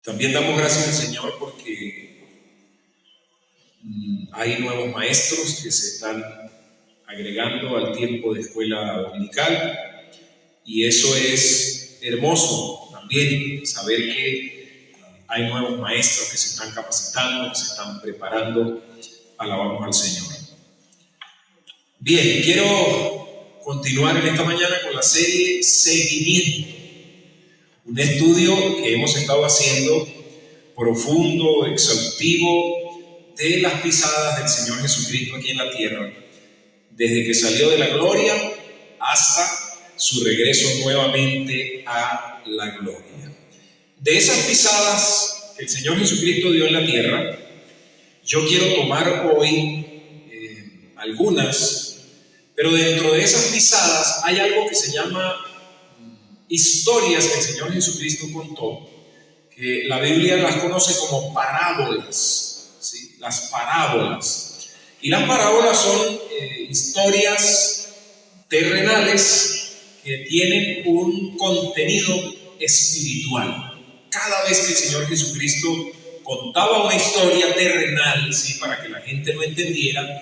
También damos gracias al Señor porque hay nuevos maestros que se están agregando al tiempo de escuela dominical, y eso es hermoso también, saber que hay nuevos maestros que se están capacitando, que se están preparando. Alabamos al Señor. Bien, quiero continuar en esta mañana con la serie Seguimiento, un estudio que hemos estado haciendo profundo, exhaustivo, de las pisadas del Señor Jesucristo aquí en la tierra, desde que salió de la gloria hasta su regreso nuevamente a la gloria. De esas pisadas que el Señor Jesucristo dio en la tierra, yo quiero tomar hoy algunas, pero dentro de esas pisadas hay algo que se llama historias que el Señor Jesucristo contó, que la Biblia las conoce como parábolas, ¿sí? Las parábolas. Y las parábolas son historias terrenales que tienen un contenido espiritual. Cada vez que el Señor Jesucristo contaba una historia terrenal, ¿sí?, para que la gente lo entendiera,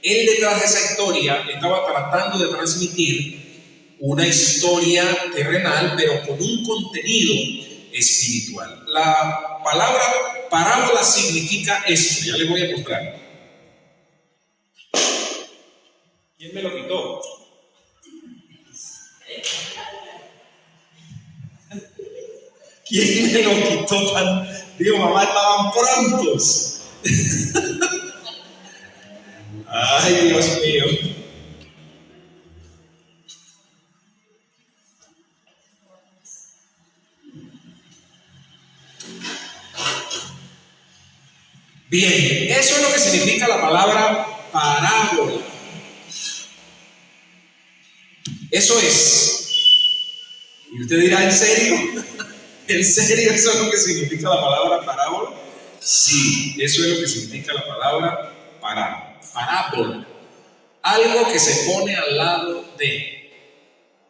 Él detrás de esa historia estaba tratando de transmitir una historia terrenal, pero con un contenido espiritual. La palabra parábola significa esto, ya les voy a mostrar. ¿Quién me lo quitó? ¿Quién me lo quitó tan? Digo, mamá, estaban prontos. Ay, Dios mío. Bien, eso es lo que significa la palabra parábola. Eso es. Y usted dirá, ¿en serio? ¿En serio eso es lo que significa la palabra parábola? Sí, eso es lo que significa la palabra parábola. Algo que se pone al lado de.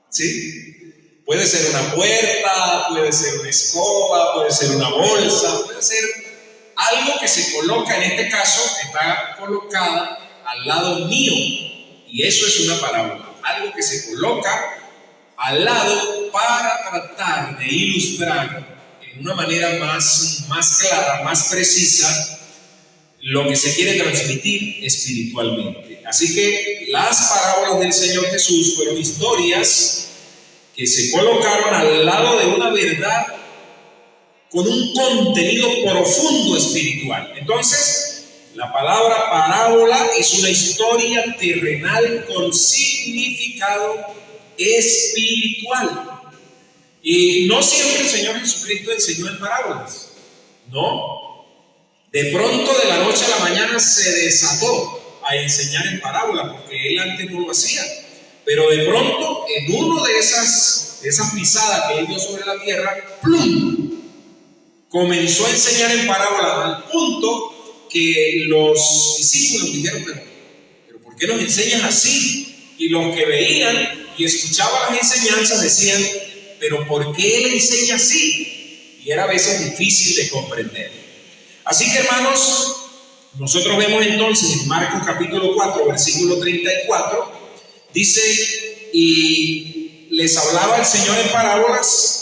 ¿Sí? Puede ser una puerta, puede ser una escoba, puede ser una bolsa, puede ser algo que se coloca, en este caso está colocada al lado mío, y eso es una parábola, algo que se coloca al lado para tratar de ilustrar en una manera más clara, más precisa, lo que se quiere transmitir espiritualmente. Así que las parábolas del Señor Jesús fueron historias que se colocaron al lado de una verdad con un contenido profundo espiritual. Entonces, la palabra parábola es una historia terrenal con significado espiritual. Y no siempre el Señor Jesucristo enseñó en parábolas, no. De pronto, de la noche a la mañana, se desató a enseñar en parábolas, porque Él antes no lo hacía. Pero de pronto, en uno de esas pisadas que Él dio sobre la tierra, ¡plum!, comenzó a enseñar en parábolas, al punto que los discípulos dijeron, pero ¿por qué nos enseñas así? Y los que veían y escuchaban las enseñanzas decían, pero ¿por qué Él enseña así? Y era a veces difícil de comprender. Así que, hermanos, nosotros vemos entonces en Marcos capítulo 4, versículo 34, dice, y les hablaba el Señor en parábolas.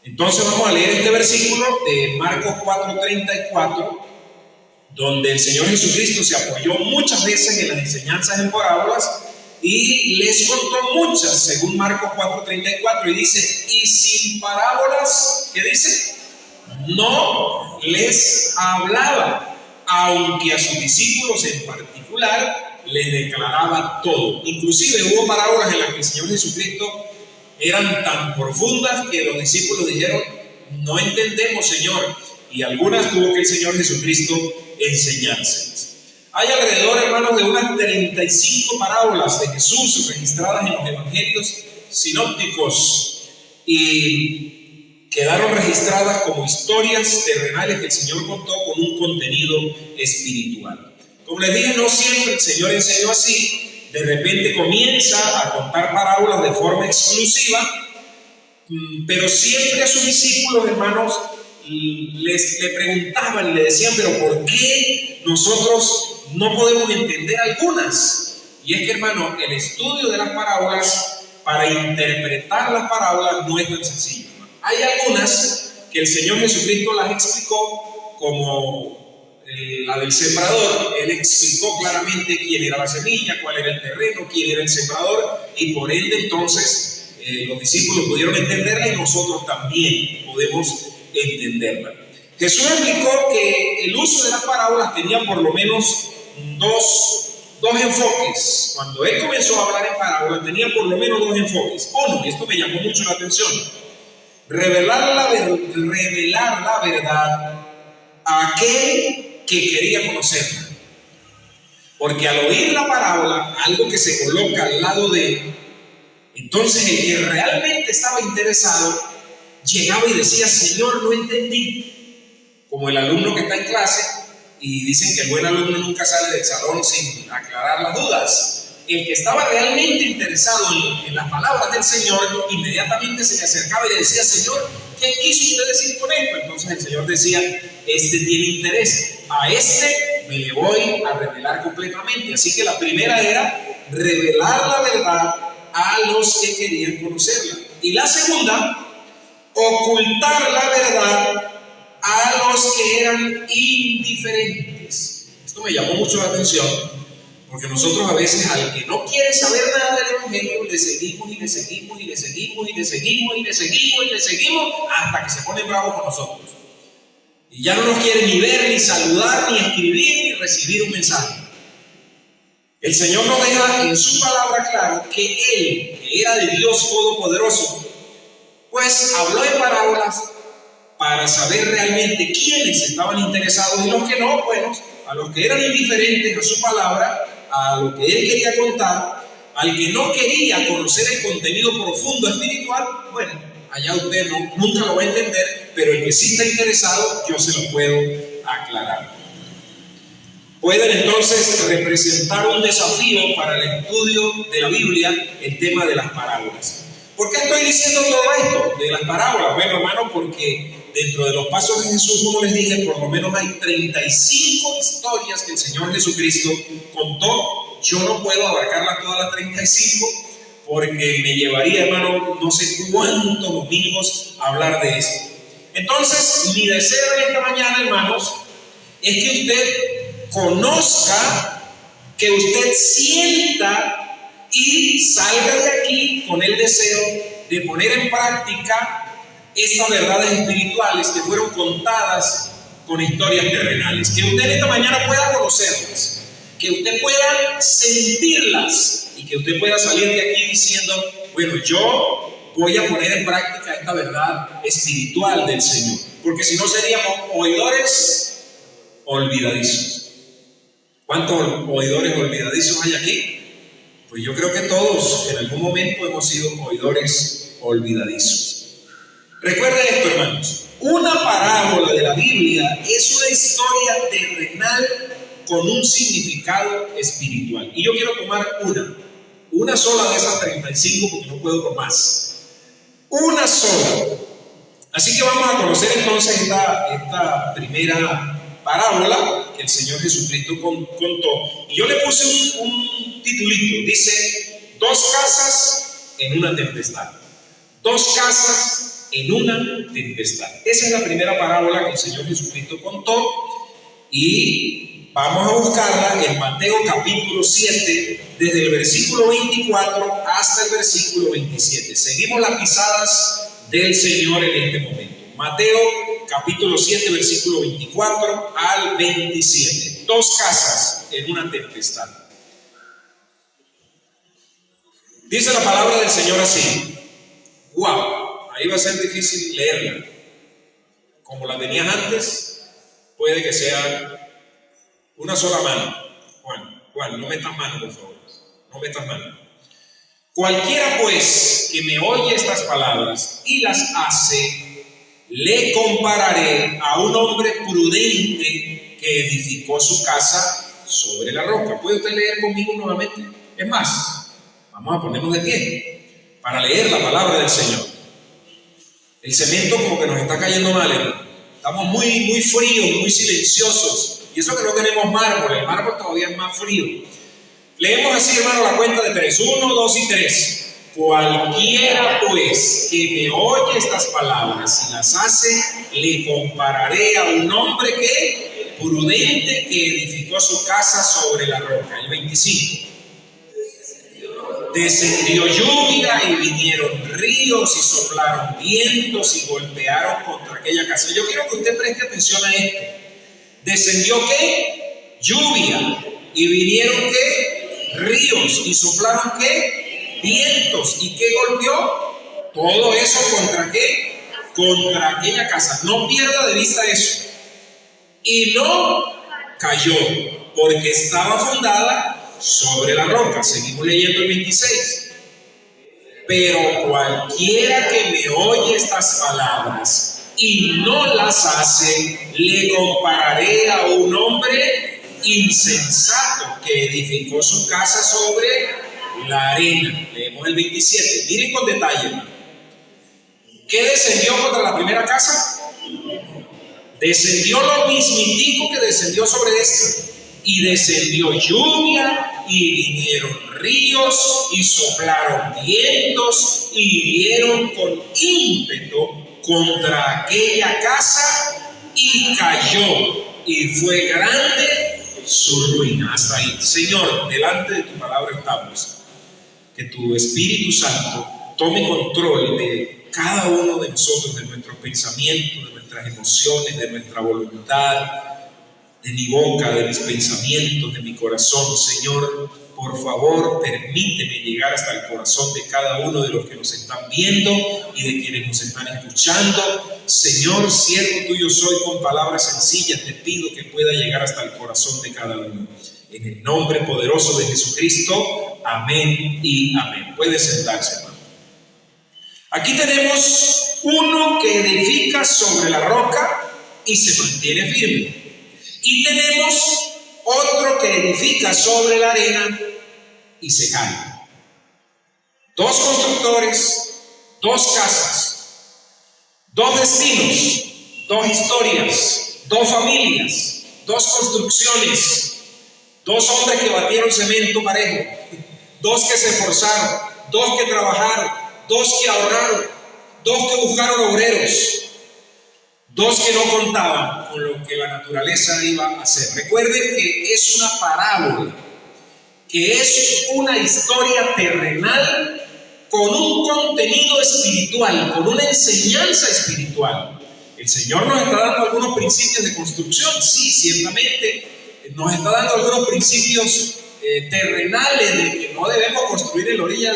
Entonces vamos a leer este versículo de Marcos 4:34, donde el Señor Jesucristo se apoyó muchas veces en las enseñanzas en parábolas y les contó muchas, según Marcos 4:34, y dice, y sin parábolas, ¿qué dice? No les hablaba, aunque a sus discípulos en particular les declaraba todo. Inclusive hubo parábolas en las que el Señor Jesucristo eran tan profundas que los discípulos dijeron, no entendemos, Señor, y algunas tuvo que el Señor Jesucristo enseñárselas. Hay alrededor, hermanos, de unas 35 parábolas de Jesús registradas en los evangelios sinópticos y quedaron registradas como historias terrenales que el Señor contó con un contenido espiritual. Como les dije, no siempre el Señor enseñó así. De repente comienza a contar parábolas de forma exclusiva, pero siempre a sus discípulos, hermanos, le preguntaban y le decían, pero ¿por qué nosotros no podemos entender algunas? Y es que, hermano, el estudio de las parábolas, para interpretar las parábolas, no es tan sencillo. Hay algunas que el Señor Jesucristo las explicó, como la del sembrador. Él explicó claramente quién era la semilla, cuál era el terreno, quién era el sembrador, y por ende entonces los discípulos pudieron entenderla y nosotros también podemos entenderla. Jesús explicó que el uso de las parábolas tenía por lo menos dos enfoques. Cuando él comenzó a hablar en parábolas tenía por lo menos dos enfoques. Uno, y esto me llamó mucho la atención: revelar la verdad a aquel que quería conocerla. Porque al oír la parábola, algo que se coloca al lado de él, entonces el que realmente estaba interesado llegaba y decía: Señor, no entendí. Como el alumno que está en clase y dicen que el buen alumno nunca sale del salón sin aclarar las dudas. El que estaba realmente interesado en las palabras del Señor, inmediatamente se le acercaba y le decía: Señor, ¿qué quiso usted decir con esto? Entonces el Señor decía: este tiene interés, a este me le voy a revelar completamente. Así que la primera era revelar la verdad a los que querían conocerla. Y la segunda, ocultar la verdad a los que eran indiferentes. Esto me llamó mucho la atención, porque nosotros a veces al que no quiere saber nada del Evangelio le seguimos y le seguimos y le seguimos y le seguimos y le seguimos y le seguimos hasta que se pone bravo con nosotros. Y ya no nos quiere ni ver, ni saludar, ni escribir, ni recibir un mensaje. El Señor nos deja en su palabra claro que Él, que era de Dios Todopoderoso, pues habló en parábolas para saber realmente quiénes estaban interesados y los que no. Bueno, a los que eran indiferentes a su palabra, a lo que él quería contar, al que no quería conocer el contenido profundo espiritual, bueno, allá usted nunca lo va a entender, pero el que sí está interesado, yo se lo puedo aclarar. Pueden entonces representar un desafío para el estudio de la Biblia, el tema de las parábolas. ¿Por qué estoy diciendo todo esto de las parábolas? Bueno, hermano, porque dentro de los pasos de Jesús, como les dije, por lo menos hay 35 historias que el Señor Jesucristo contó. Yo no puedo abarcarlas todas las 35 porque me llevaría, hermano, no sé cuántos domingos a hablar de esto. Entonces, mi deseo en esta mañana, hermanos, es que usted conozca, que usted sienta y salga de aquí con el deseo de poner en práctica estas verdades espirituales que fueron contadas con historias terrenales. Que usted esta mañana pueda conocerlas, que usted pueda sentirlas y que usted pueda salir de aquí diciendo: bueno, yo voy a poner en práctica esta verdad espiritual del Señor. Porque si no seríamos oidores olvidadizos. ¿Cuántos oidores olvidadizos hay aquí? Pues yo creo que todos en algún momento hemos sido oidores olvidadizos. Recuerden esto, hermanos: una parábola de la Biblia es una historia terrenal con un significado espiritual. Y yo quiero tomar una sola de esas 35 porque no puedo con más. Una sola. Así que vamos a conocer entonces esta primera parábola que el Señor Jesucristo contó. Y yo le puse un titulito. Dice: dos casas en una tempestad. Dos casas en una tempestad. Esa es la primera parábola que el Señor Jesucristo contó. Y vamos a buscarla en Mateo capítulo 7, desde el versículo 24 hasta el versículo 27. Seguimos las pisadas del Señor en este momento. Mateo capítulo 7, versículo 24 al 27. Dos casas en una tempestad. Dice la palabra del Señor así. ¡Wow! Ahí va a ser difícil leerla. Como la tenías antes, puede que sea una sola mano. Juan, no metas mano, por favor. No metas mano. Cualquiera pues que me oye estas palabras y las hace, le compararé a un hombre prudente que edificó su casa sobre la roca. ¿Puede usted leer conmigo nuevamente? Es más, vamos a ponernos de pie para leer la palabra del Señor. El cemento como que nos está cayendo mal, hermano. Estamos muy fríos, muy silenciosos. Y eso que no tenemos mármol, el mármol todavía es más frío. Leemos así, hermano, la cuenta de 3. 1, 2 y 3. Cualquiera pues que me oye estas palabras y las hace, le compararé a un hombre que prudente que edificó su casa sobre la roca. El 25. Descendió lluvia y vinieron ríos y soplaron vientos y golpearon contra aquella casa. Yo quiero que usted preste atención a esto. ¿Descendió qué? Lluvia. ¿Y vinieron qué? Ríos. ¿Y soplaron qué? Vientos. ¿Y qué golpeó? Todo eso ¿contra qué? Contra aquella casa. No pierda de vista eso. Y no cayó, porque estaba fundada sobre la roca. Seguimos leyendo el 26. Pero cualquiera que me oye estas palabras y no las hace, le compararé a un hombre insensato que edificó su casa sobre la arena. Leemos el 27. Miren con detalle. ¿Qué descendió contra la primera casa? Descendió lo mismitico que descendió sobre esta. Y descendió lluvia, y vinieron ríos, y soplaron vientos, y dieron con ímpetu contra aquella casa, y cayó, y fue grande su ruina. Hasta ahí. Señor, delante de tu palabra estamos. Que tu Espíritu Santo tome control de cada uno de nosotros, de nuestros pensamientos, de nuestras emociones, de nuestra voluntad, de mi boca, de mis pensamientos, de mi corazón. Señor, por favor, permíteme llegar hasta el corazón de cada uno de los que nos están viendo y de quienes nos están escuchando. Señor, siervo tuyo soy, con palabras sencillas te pido que pueda llegar hasta el corazón de cada uno. En el nombre poderoso de Jesucristo, amén y amén. Puede sentarse, hermano. Aquí tenemos uno que edifica sobre la roca y se mantiene firme. Y tenemos otro que edifica sobre la arena y se cae. Dos constructores, dos casas, dos destinos, dos historias, dos familias, dos construcciones, dos hombres que batieron cemento parejo, dos que se esforzaron, dos que trabajaron, dos que ahorraron, dos que buscaron obreros, dos que no contaban con lo que la naturaleza iba a hacer. Recuerden que es una parábola, que es una historia terrenal con un contenido espiritual, con una enseñanza espiritual. El Señor nos está dando algunos principios de construcción, sí, ciertamente nos está dando algunos principios terrenales de que no debemos construir en la orilla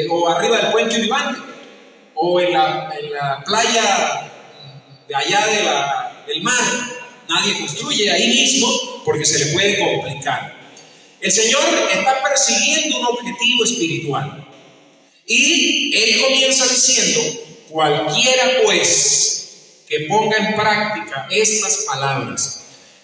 o arriba del puente Uribante o en la playa de allá del mar. Nadie construye ahí mismo porque se le puede complicar. El Señor está persiguiendo un objetivo espiritual y Él comienza diciendo: cualquiera pues que ponga en práctica estas palabras.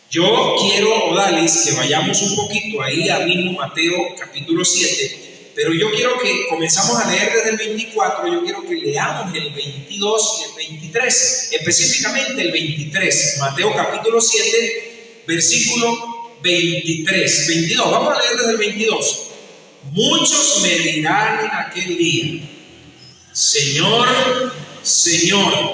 Yo quiero, Odalis, que vayamos un poquito ahí a mismo Mateo capítulo 7, pero yo quiero que comenzamos a leer desde el 24, yo quiero que leamos el 22 y el 23, específicamente el 23, Mateo capítulo 7, versículo 22, vamos a leer desde el 22. Muchos me dirán en aquel día: Señor, Señor,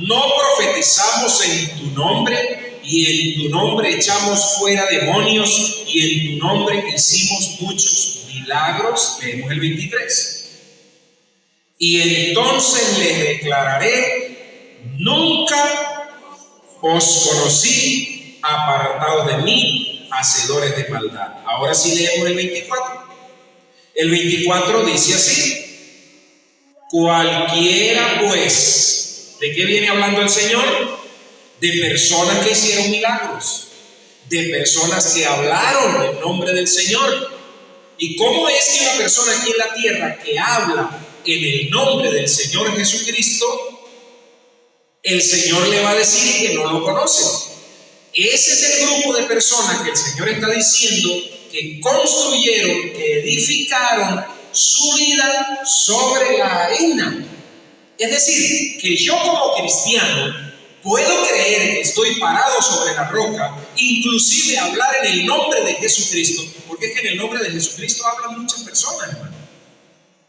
¿no profetizamos en tu nombre? Y en tu nombre echamos fuera demonios, y en tu nombre hicimos muchos milagros. Leemos el 23. Y entonces les declararé: nunca os conocí, apartados de mí, hacedores de maldad. Ahora sí leemos el 24. El 24 dice así: cualquiera pues, ¿de qué viene hablando el Señor? De personas que hicieron milagros, de personas que hablaron en nombre del Señor. ¿Y cómo es que una persona aquí en la tierra que habla en el nombre del Señor Jesucristo, el Señor le va a decir que no lo conoce? Ese es el grupo de personas que el Señor está diciendo que construyeron, que edificaron su vida sobre la arena. Es decir, que yo como cristiano puedo creer que estoy parado sobre la roca, inclusive hablar en el nombre de Jesucristo, porque es que en el nombre de Jesucristo hablan muchas personas, hermano.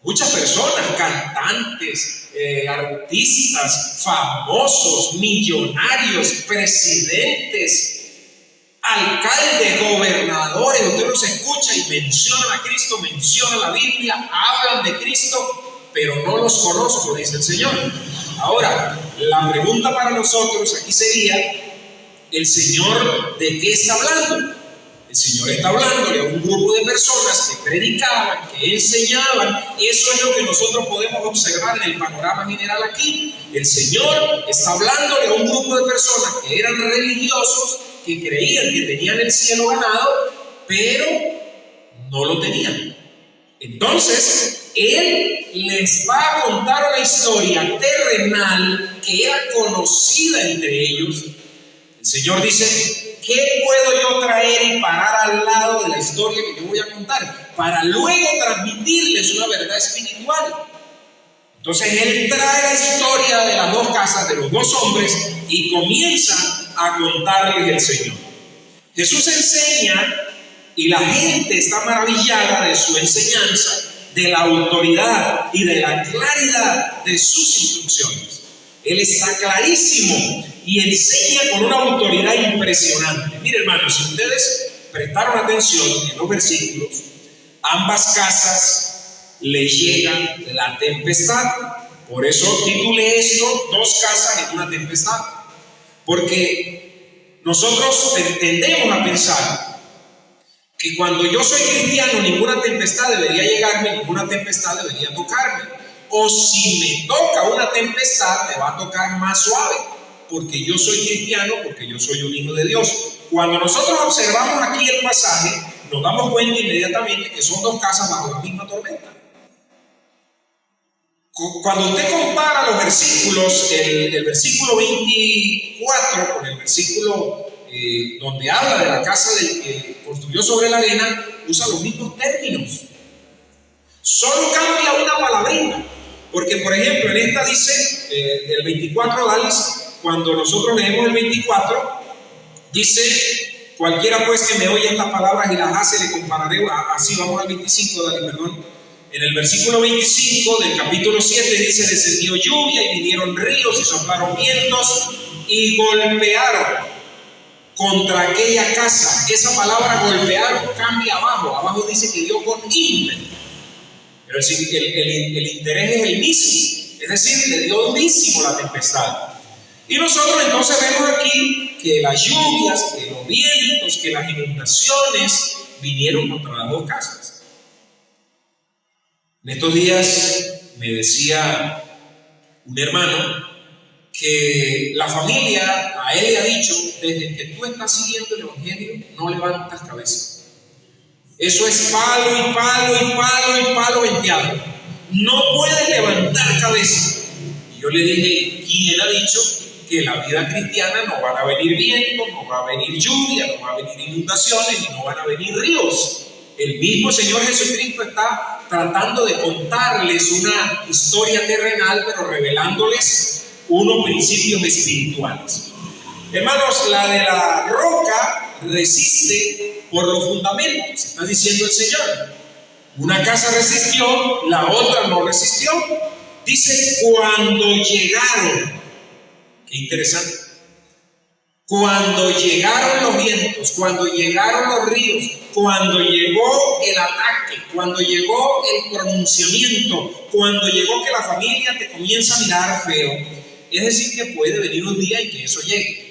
Muchas personas, cantantes, artistas, famosos, millonarios, presidentes, alcaldes, gobernadores. Usted los escucha y mencionan a Cristo, mencionan la Biblia, hablan de Cristo, pero no los conozco, dice el Señor. Ahora, la pregunta para nosotros aquí sería: ¿el Señor de qué está hablando? El Señor está hablándole a un grupo de personas que predicaban, que enseñaban. Eso es lo que nosotros podemos observar en el panorama general aquí. El Señor está hablándole a un grupo de personas que eran religiosos, que creían que tenían el cielo ganado, pero no lo tenían. Entonces, Él les va a contar una historia terrenal que era conocida entre ellos. El Señor dice: ¿qué puedo yo traer y parar al lado de la historia que te voy a contar? Para luego transmitirles una verdad espiritual. Entonces Él trae la historia de las dos casas, de los dos hombres, y comienza a contarles el Señor. Jesús enseña y la gente está maravillada de su enseñanza, de la autoridad y de la claridad de sus instrucciones. Él está clarísimo y enseña con una autoridad impresionante. Mire, hermanos, si ustedes prestaron atención en los versículos, ambas casas le llega la tempestad. Por eso titulé esto: dos casas en una tempestad. Porque nosotros tendemos a pensar que cuando yo soy cristiano, ninguna tempestad debería llegarme, ninguna tempestad debería tocarme. O si me toca una tempestad, me va a tocar más suave, porque yo soy cristiano, porque yo soy un hijo de Dios. Cuando nosotros observamos aquí el pasaje, nos damos cuenta inmediatamente que son dos casas bajo la misma tormenta. Cuando usted compara los versículos, el versículo 24 con el versículo donde habla de la casa del que construyó sobre la arena, usa los mismos términos. Solo cambia una palabrita. Porque, por ejemplo, en esta dice, el 24, Dalis, cuando nosotros leemos el 24, dice: cualquiera pues que me oye estas palabras y las hace, le compararé. Así vamos al 25, Dalis, perdón. En el versículo 25 del capítulo 7 dice: descendió lluvia y vinieron ríos y soplaron vientos y golpearon contra aquella casa. Esa palabra golpearon cambia abajo. Abajo dice que dio con ímpetu. Pero el interés es el mismo, es decir, le dio durísimo la tempestad. Y nosotros entonces vemos aquí que las lluvias, que los vientos, que las inundaciones vinieron contra las dos casas. En estos días me decía un hermano que la familia a él le ha dicho: desde que tú estás siguiendo el Evangelio, no levantas cabeza. Eso es palo y palo y palo y palo venteado. No puedes levantar cabeza. Y yo le dije: ¿quién ha dicho que en la vida cristiana no van a venir vientos, no va a venir lluvia, no va a venir inundaciones y no van a venir ríos? El mismo Señor Jesucristo está tratando de contarles una historia terrenal, pero revelándoles unos principios espirituales. Hermanos, la de la roca resiste por los fundamentos, está diciendo el Señor. Una casa resistió, la otra no resistió. Dice: cuando llegaron. Qué interesante. Cuando llegaron los vientos, cuando llegaron los ríos, cuando llegó el ataque, cuando llegó el pronunciamiento, cuando llegó que la familia te comienza a mirar feo, es decir, que puede venir un día en que eso llegue.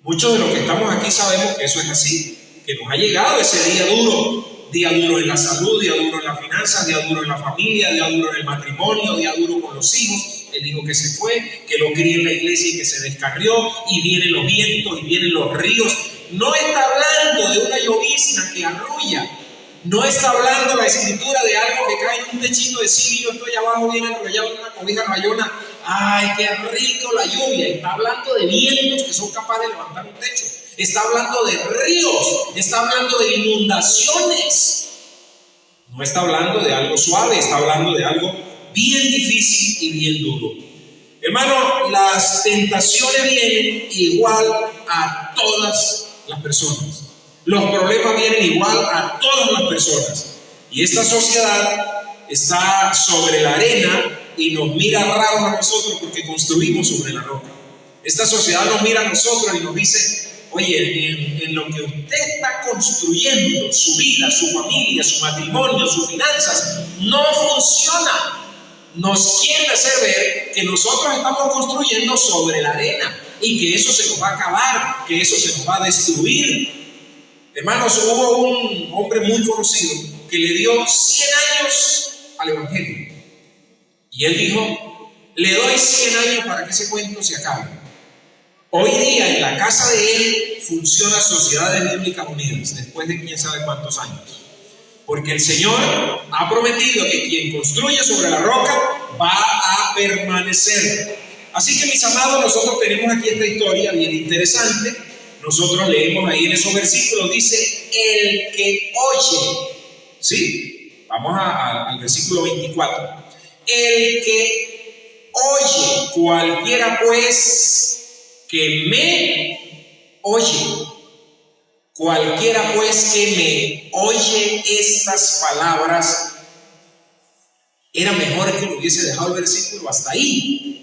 Muchos de los que estamos aquí sabemos que eso es así, que nos ha llegado ese día duro en la salud, día duro en las finanzas, día duro en la familia, día duro en el matrimonio, día duro con los hijos, el hijo que se fue, que lo quería en la iglesia y que se descarrió, y vienen los vientos y vienen los ríos. No está hablando de una llovizna que arrulla, no está hablando la escritura de algo que cae en un techito de zinc y yo estoy abajo bien enrollado en una cobija rayona. ¡Ay, qué rico la lluvia! Está hablando de vientos que son capaces de levantar un techo. Está hablando de ríos, está hablando de inundaciones. No está hablando de algo suave, está hablando de algo bien difícil y bien duro. Hermano, las tentaciones vienen igual a todas las personas. Los problemas vienen igual a todas las personas. Y esta sociedad está sobre la arena y nos mira raros a nosotros porque construimos sobre la roca. Esta sociedad nos mira a nosotros y nos dice: oye, en lo que usted está construyendo, su vida, su familia, su matrimonio, sus finanzas, no funciona. Nos quieren hacer ver que nosotros estamos construyendo sobre la arena y que eso se nos va a acabar, que eso se nos va a destruir. Hermanos, hubo un hombre muy conocido que le dio 100 años al Evangelio. Y él dijo: le doy 100 años para que ese cuento se acabe. Hoy día en la casa de él funciona Sociedades Bíblicas Unidas, después de quién sabe cuántos años. Porque el Señor ha prometido que quien construye sobre la roca va a permanecer. Así que, mis amados, nosotros tenemos aquí esta historia bien interesante. Nosotros leemos ahí en esos versículos, dice: el que oye. ¿Sí? Vamos al versículo 24. El que oye, cualquiera pues que me oye. Cualquiera pues que me oye estas palabras. Era mejor que lo hubiese dejado el versículo hasta ahí.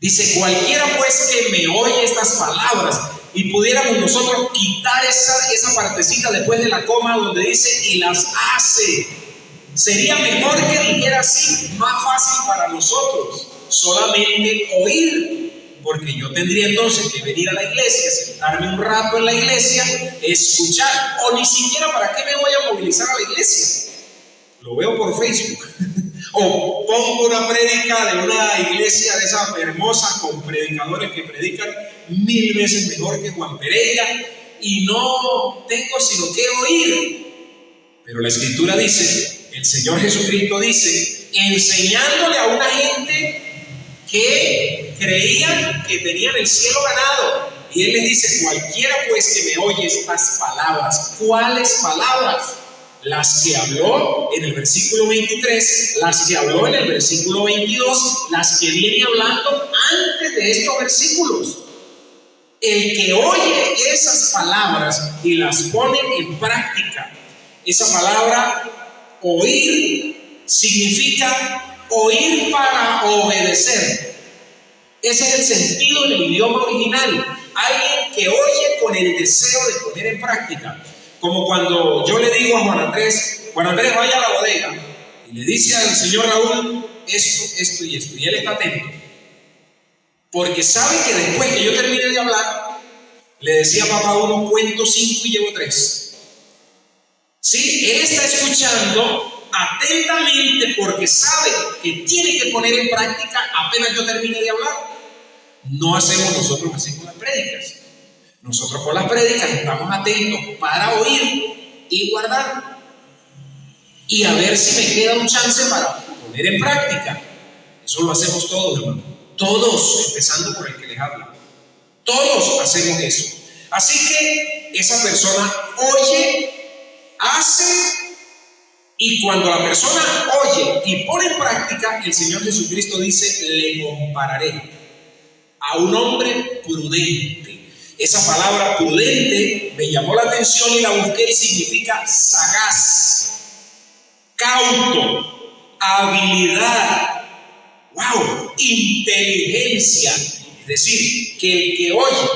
Dice: cualquiera pues que me oye estas palabras. Y pudiéramos nosotros quitar esa partecita después de la coma donde dice: y las hace. Sería mejor que dijera así, más fácil para nosotros, solamente oír. Porque yo tendría entonces que venir a la iglesia, sentarme un rato en la iglesia, escuchar, o ni siquiera para qué me voy a movilizar a la iglesia. Lo veo por Facebook. O pongo una prédica de una iglesia de esas hermosas con predicadores que predican 1000 veces mejor que Juan Pereira y no tengo sino que oír. Pero la Escritura dice, el Señor Jesucristo dice, enseñándole a una gente que creían que tenían el cielo ganado. Y Él les dice: cualquiera pues que me oye estas palabras. ¿Cuáles palabras? Las que habló en el versículo 23, las que habló en el versículo 22, las que viene hablando antes de estos versículos. El que oye esas palabras y las pone en práctica. Esa palabra oír significa oír para obedecer. Ese es el sentido en el idioma original. Alguien que oye con el deseo de poner en práctica. Como cuando yo le digo a Juan Andrés, vaya a la bodega y le dice al señor Raúl esto y esto, y él está atento. Porque sabe que después que yo termine de hablar, le decía a papá uno, cuento 5 y llevo 3. Sí, él está escuchando atentamente porque sabe que tiene que poner en práctica apenas yo termine de hablar. No hacemos nosotros así con las prédicas. Nosotros con las prédicas estamos atentos para oír y guardar. Y a ver si me queda un chance para poner en práctica. Eso lo hacemos todos, hermano. Todos, empezando por el que les habla. Todos hacemos eso. Así que esa persona oye, hace, y cuando la persona oye y pone en práctica, el Señor Jesucristo dice: le compararé a un hombre prudente. Esa palabra prudente me llamó la atención y la busqué y significa sagaz, cauto, habilidad, wow, inteligencia. Es decir, que el que oye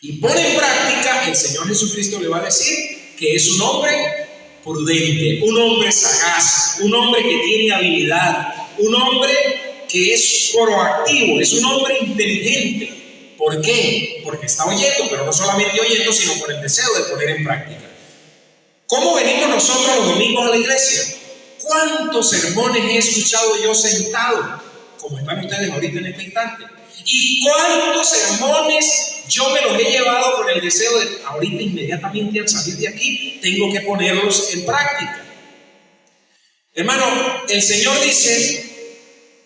y pone en práctica, el Señor Jesucristo le va a decir que es un hombre prudente, un hombre sagaz, un hombre que tiene habilidad, un hombre que es proactivo, es un hombre inteligente. ¿Por qué? Porque está oyendo, pero no solamente oyendo, sino por el deseo de poner en práctica. ¿Cómo venimos nosotros los domingos a la iglesia? ¿Cuántos sermones he escuchado yo sentado, como están ustedes ahorita en este instante? ¿Y cuántos sermones yo me los he llevado con el deseo de ahorita inmediatamente al salir de aquí tengo que ponerlos en práctica? Hermano, el Señor dice: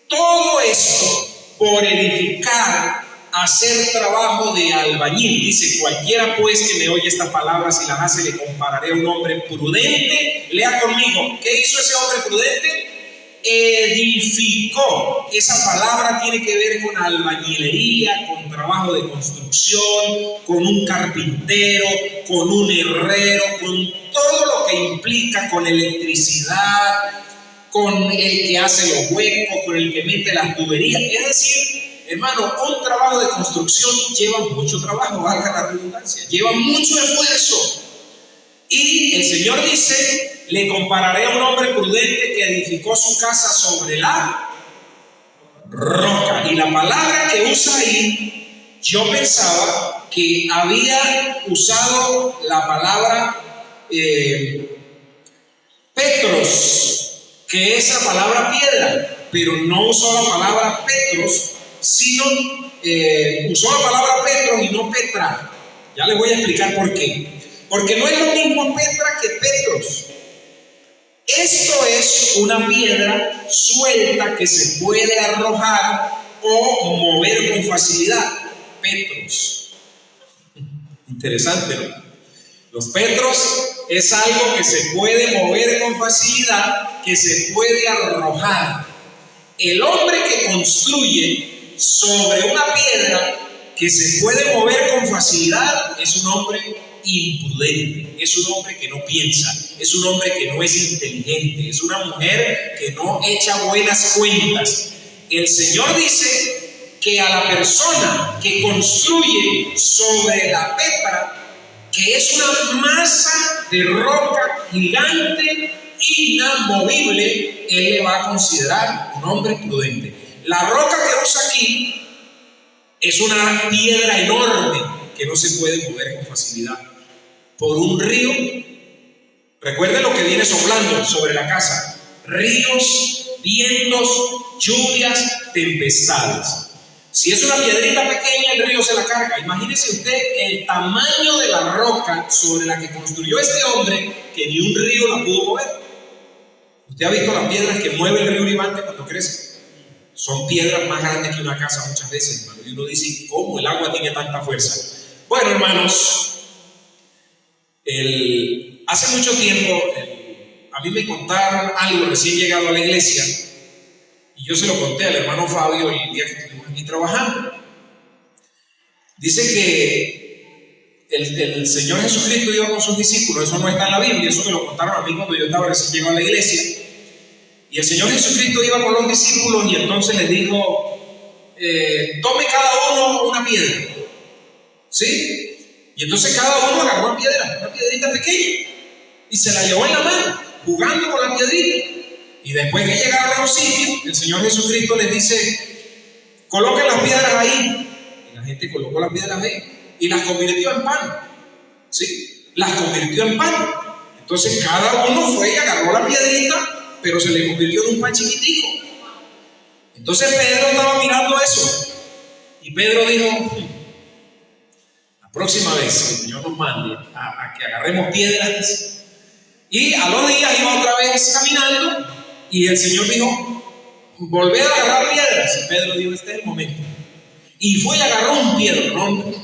todo esto por edificar, hacer trabajo de albañil. Dice: cualquiera pues que me oye estas palabras y las hace, le compararé a un hombre prudente. Lea conmigo, ¿qué hizo ese hombre prudente? edificó. Esa palabra tiene que ver con albañilería, con trabajo de construcción, con un carpintero, con un herrero, con todo lo que implica, con electricidad, con el que hace los huecos, con el que mete las tuberías. Es decir, hermano, un trabajo de construcción lleva mucho trabajo, valga la redundancia, lleva mucho esfuerzo. Y el Señor dice: le compararé a un hombre prudente que edificó su casa sobre la roca. Y la palabra que usa ahí, yo pensaba que había usado la palabra Petros, que es la palabra piedra, pero no usó la palabra Petros, sino usó la palabra Petros y no Petra. Ya les voy a explicar por qué. Porque no es lo mismo Petra que Petros. Esto es una piedra suelta que se puede arrojar o mover con facilidad. Petros. Interesante, ¿no? Los petros es algo que se puede mover con facilidad, que se puede arrojar. El hombre que construye sobre una piedra que se puede mover con facilidad es un hombre imprudente, es un hombre que no piensa, es un hombre que no es inteligente, es una mujer que no echa buenas cuentas. El Señor dice que a la persona que construye sobre la Petra, que es una masa de roca gigante, inamovible, Él le va a considerar un hombre prudente. La roca que usa aquí es una piedra enorme que no se puede mover con facilidad. Por un río, recuerden lo que viene soplando sobre la casa: ríos, vientos, lluvias, tempestades. Si es una piedrita pequeña, el río se la carga. Imagínese usted el tamaño de la roca sobre la que construyó este hombre, que ni un río la pudo mover. ¿Usted ha visto las piedras que mueve el río Uribante cuando crece? Son piedras más grandes que una casa muchas veces, hermano. Y uno dice: ¿cómo el agua tiene tanta fuerza? Bueno, hermanos, hace mucho tiempo a mí me contaron algo recién llegado a la iglesia, y yo se lo conté al hermano Fabio el día que estuvimos aquí trabajando. Dice que el Señor Jesucristo iba con sus discípulos. Eso no está en la Biblia, eso me lo contaron a mí cuando yo estaba recién llegado a la iglesia. Y el Señor Jesucristo iba con los discípulos y entonces les dijo: tome cada uno una piedra, ¿sí? Y entonces cada uno agarró una piedrita pequeña, y se la llevó en la mano, jugando con la piedrita. Y después que llegaron a un sitio, el Señor Jesucristo les dice: coloquen las piedras ahí. Y la gente colocó las piedras ahí y las convirtió en pan, ¿sí? Las convirtió en pan. Entonces cada uno fue y agarró la piedrita, pero se le convirtió en un pan chiquitico. Entonces Pedro estaba mirando eso, y Pedro dijo: la próxima vez que el Señor nos mande a que agarremos piedras. Y a los días iba otra vez caminando, y el Señor dijo: volvé a agarrar piedras. Y Pedro dijo: este es el momento. Y fue y agarró un piedronón,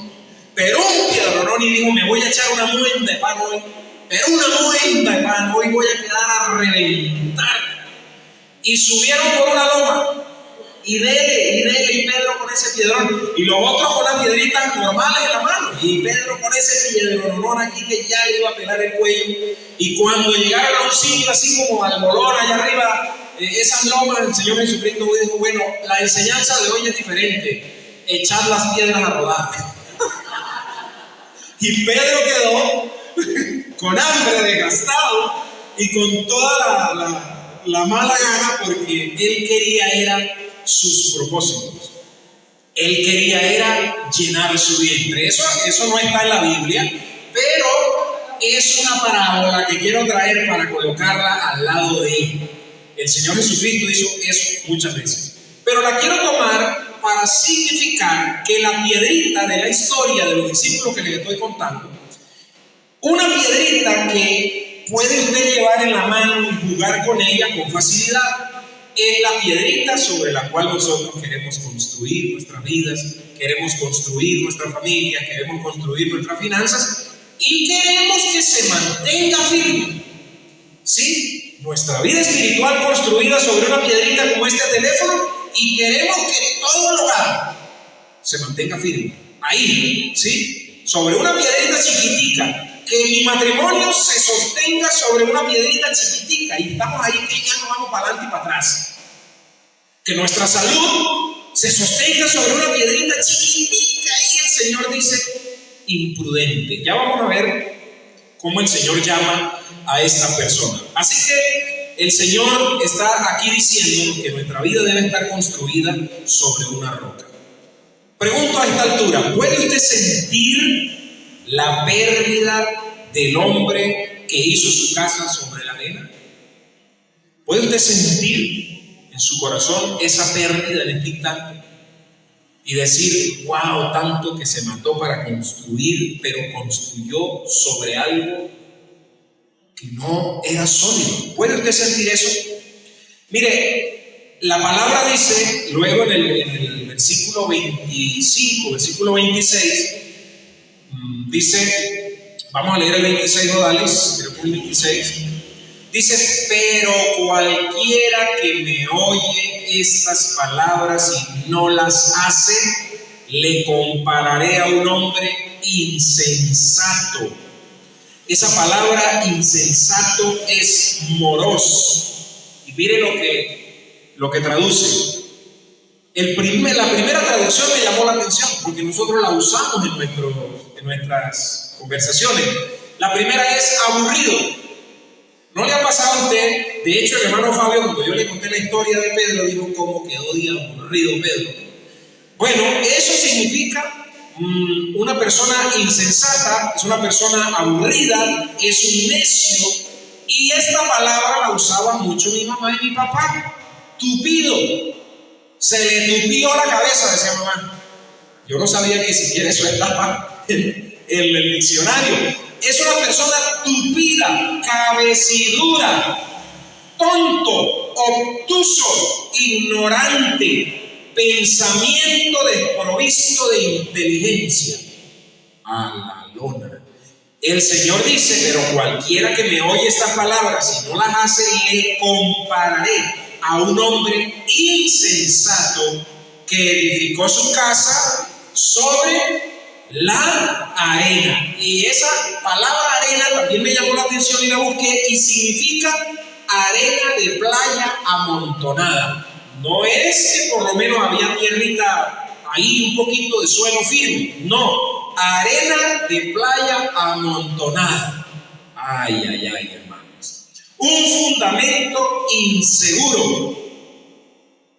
pero un piedronón, y dijo: me voy a echar una muenda de pan hoy, pero una muenda de pan, hoy voy a quedar a reventar. Y subieron por una loma, y dele, y Pedro con ese piedrón, y los otros con las piedritas normales en la mano, y Pedro con ese piedronón aquí que ya le iba a pelar el cuello. Y cuando llegaron a un sitio así como al Bolón, allá arriba, esas lomas, el Señor Jesucristo dijo: bueno, la enseñanza de hoy es diferente, echad las piedras a rodar. Y Pedro quedó con hambre, desgastado, y con toda la mala gana, porque él quería era sus propósitos. Él quería era llenar su vientre. Eso no está en la Biblia, pero es una parábola que quiero traer para colocarla al lado de él. El Señor Jesucristo hizo eso muchas veces, pero la quiero tomar para significar que la piedrita de la historia de los discípulos que les estoy contando, una piedrita que puede usted llevar en la mano y jugar con ella con facilidad, es la piedrita sobre la cual nosotros queremos construir nuestras vidas, queremos construir nuestra familia, queremos construir nuestras finanzas, y queremos que se mantenga firme, ¿sí? nuestra vida espiritual construida sobre una piedrita como este teléfono y queremos que todo el hogar se mantenga firme. Ahí, ¿sí? Sobre una piedrita chiquitica. Que mi matrimonio se sostenga sobre una piedrita chiquitica y estamos ahí que ya no vamos para adelante y para atrás. Que nuestra salud se sostenga sobre una piedrita chiquitica y el Señor dice imprudente. Ya vamos a ver cómo el Señor llama a esta persona. Así que el Señor está aquí diciendo que nuestra vida debe estar construida sobre una roca. Pregunto a esta altura, ¿puede usted sentir la pérdida del hombre que hizo su casa sobre la arena? ¿Puede usted sentir en su corazón esa pérdida en este instante? Y decir, wow, tanto que se mató para construir, pero construyó sobre algo que no era sólido. ¿Puede usted sentir eso? Mire, la palabra dice, luego en el versículo 25, versículo 26, dice, vamos a leer el 26 modales, creo que el 26, dice, pero cualquiera que me oye estas palabras y no las hace, le compararé a un hombre insensato. Esa palabra insensato es moros. Y mire lo que traduce. La primera traducción me llamó la atención porque nosotros la usamos en nuestras conversaciones. La primera es aburrido. ¿No le ha pasado a usted? De hecho, el hermano Fabio, cuando yo le conté la historia de Pedro, dijo cómo quedó de aburrido Pedro. Bueno, eso significa una persona insensata, es una persona aburrida, es un necio. Y esta palabra la usaba mucho mi mamá y mi papá. Tupido. Se le tupió la cabeza, decía mamá. Yo no sabía que siquiera eso estaba en el diccionario. Es una persona tupida, cabecidura, tonto, obtuso, ignorante, pensamiento desprovisto de inteligencia. A la lona. El Señor dice, pero cualquiera que me oye estas palabras y no las hace, le compararé a un hombre insensato que edificó su casa sobre la arena. Y esa palabra arena también me llamó la atención y la busqué, y significa arena de playa amontonada. No es que por lo menos había tierrita ahí, un poquito de suelo firme. No, arena de playa amontonada. Ay, hermanos. Un fundamento inseguro.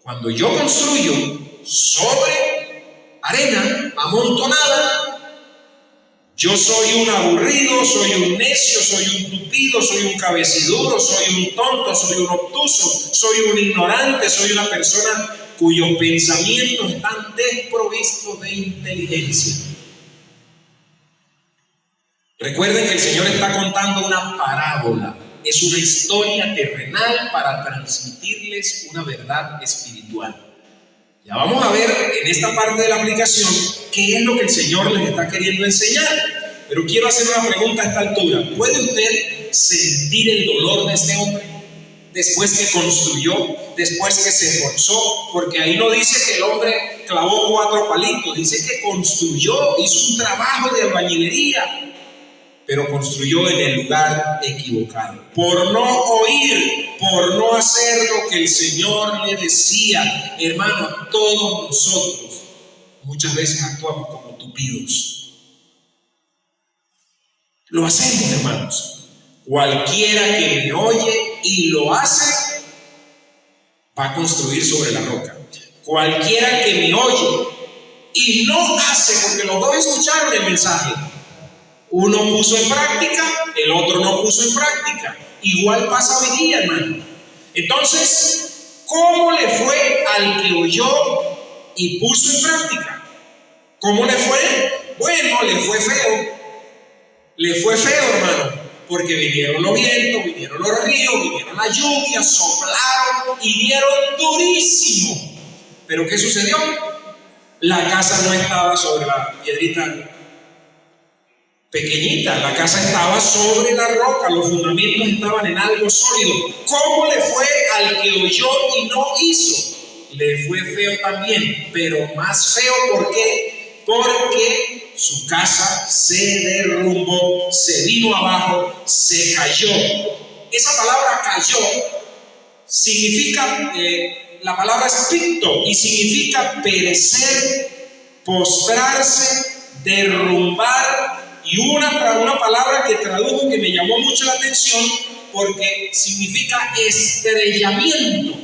Cuando yo construyo sobre arena amontonada, yo soy un aburrido, soy un necio, soy un tupido, soy un cabeciduro, soy un tonto, soy un obtuso, soy un ignorante, soy una persona cuyos pensamientos están desprovistos de inteligencia. Recuerden que el Señor está contando una parábola. Es una historia terrenal para transmitirles una verdad espiritual. Ya vamos a ver en esta parte de la aplicación qué es lo que el Señor les está queriendo enseñar. Pero quiero hacer una pregunta a esta altura. ¿Puede usted sentir el dolor de este hombre? Después que construyó, después que se esforzó, porque ahí no dice que el hombre clavó 4 palitos, dice que construyó, hizo un trabajo de albañilería, pero construyó en el lugar equivocado. Por no oír, por no hacer lo que el Señor le decía. Hermano, todos nosotros muchas veces actuamos como tupidos. Lo hacemos, hermanos. Cualquiera que me oye y lo hace, va a construir sobre la roca. Cualquiera que me oye y no hace, porque los dos escucharon el mensaje. Uno puso en práctica, el otro no puso en práctica. Igual pasa hoy día, hermano. Entonces, ¿cómo le fue al que oyó y puso en práctica? ¿Cómo le fue? Bueno, le fue feo. Le fue feo, hermano, porque vinieron los vientos, vinieron los ríos, vinieron las lluvias, soplaron y dieron durísimo. ¿Pero qué sucedió? La casa no estaba sobre la piedrita pequeñita. La casa estaba sobre la roca, los fundamentos estaban en algo sólido. ¿Cómo le fue al que oyó y no hizo? Le fue feo también, pero más feo, ¿por qué? Porque su casa se derrumbó, se vino abajo, se cayó. Esa palabra cayó significa, la palabra es picto y significa perecer, postrarse, derrumbar, y una palabra que tradujo que me llamó mucho la atención porque significa estrellamiento.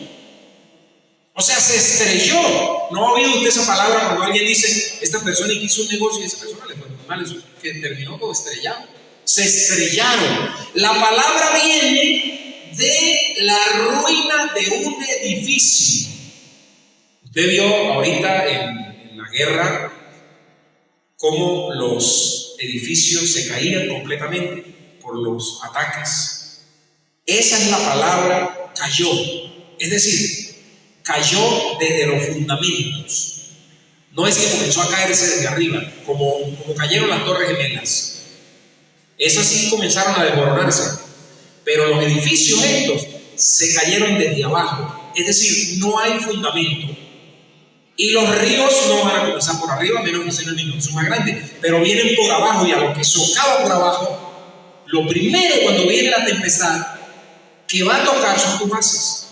O sea, se estrelló. ¿No ha oído usted esa palabra cuando alguien dice, esta persona hizo un negocio y esa persona le fue muy mal, eso que terminó todo estrellado? Se estrellaron. La palabra viene de la ruina de un edificio. Usted vio ahorita en la guerra cómo los edificios se caían completamente por los ataques. Esa es la palabra cayó. Es decir, cayó desde los fundamentos. No es que comenzó a caerse desde arriba, como cayeron las Torres Gemelas. Esas sí comenzaron a desmoronarse. Pero los edificios estos se cayeron desde abajo. Es decir, no hay fundamento. Y los ríos no van a comenzar por arriba, menos que sean una inundación más grande, pero vienen por abajo, y a lo que socava por abajo, lo primero cuando viene la tempestad que va a tocar son tus bases,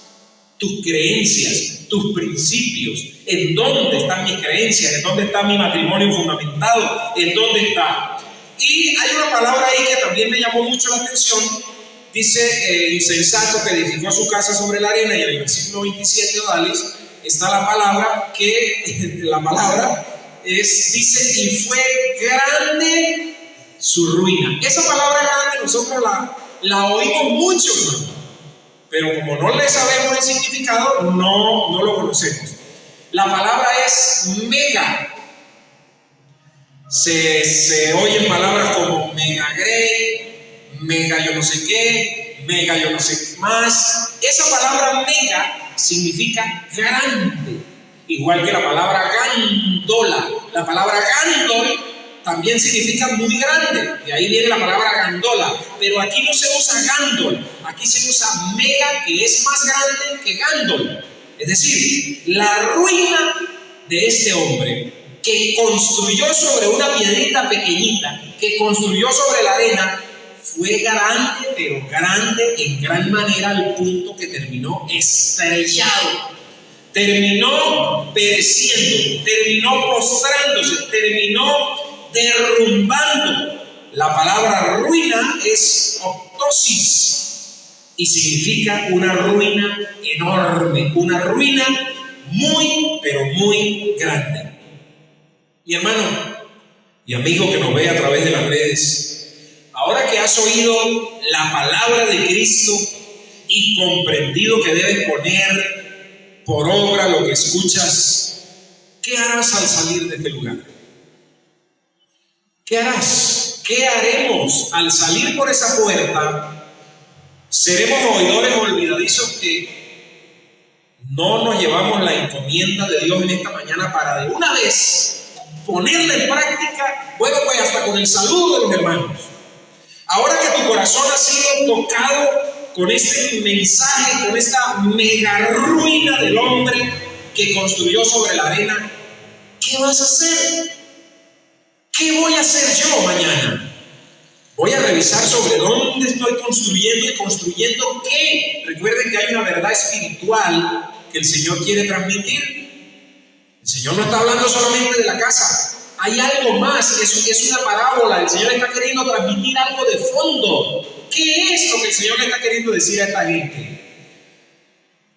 tus creencias, tus principios. ¿En dónde están mis creencias? ¿En dónde está mi matrimonio fundamentado? ¿En dónde está? Y hay una palabra ahí que también me llamó mucho la atención. Dice insensato que edificó su casa sobre la arena, y en el versículo 27 Odalis está la palabra que, la palabra dice, y fue grande su ruina. Esa palabra grande nosotros la oímos mucho, hermano, pero como no le sabemos el significado, no lo conocemos. La palabra es mega. Se oyen palabras como mega grey, mega yo no sé qué, mega yo no sé más. Esa palabra mega significa grande, igual que la palabra gándola. La palabra gándol también significa muy grande, de ahí viene la palabra gandola, pero aquí no se usa gándol, aquí se usa mega, que es más grande que gándol. Es decir, la ruina de este hombre que construyó sobre una piedrita pequeñita, que construyó sobre la arena, fue grande, pero grande en gran manera, al punto que terminó estrellado, terminó pereciendo, terminó postrándose, terminó derrumbando. La palabra ruina es optosis y significa una ruina enorme, una ruina muy, pero muy grande. Mi hermano y amigo que nos ve a través de las redes, ahora que has oído la palabra de Cristo y comprendido que debes poner por obra lo que escuchas, ¿qué harás al salir de este lugar? ¿Qué harás? ¿Qué haremos al salir por esa puerta? ¿Seremos oidores olvidadizos que no nos llevamos la encomienda de Dios en esta mañana para de una vez ponerla en práctica? Bueno, pues hasta con el saludo de los hermanos. Ahora que tu corazón ha sido tocado con este mensaje, con esta mega ruina del hombre que construyó sobre la arena, ¿qué vas a hacer? ¿Qué voy a hacer yo mañana? Voy a revisar sobre dónde estoy construyendo y construyendo qué. Recuerden que hay una verdad espiritual que el Señor quiere transmitir. El Señor no está hablando solamente de la casa. Hay algo más, es una parábola. El Señor está queriendo transmitir algo de fondo. ¿Qué es lo que el Señor le está queriendo decir a esta gente?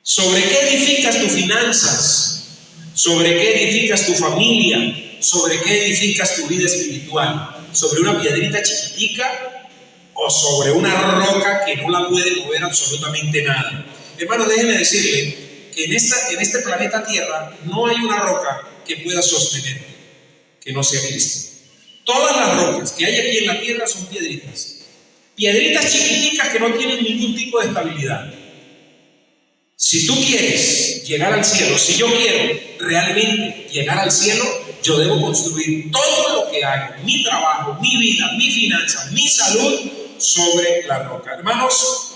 ¿Sobre qué edificas tus finanzas? ¿Sobre qué edificas tu familia? ¿Sobre qué edificas tu vida espiritual? ¿Sobre una piedrita chiquitica o sobre una roca que no la puede mover absolutamente nada? Hermano, déjeme decirle que en este planeta Tierra no hay una roca que pueda sostener que no sea Cristo. Todas las rocas que hay aquí en la tierra son piedritas. Piedritas chiquiticas que no tienen ningún tipo de estabilidad. Si tú quieres llegar al cielo, si yo quiero realmente llegar al cielo, yo debo construir todo lo que hago, mi trabajo, mi vida, mi finanzas, mi salud, sobre la roca. Hermanos,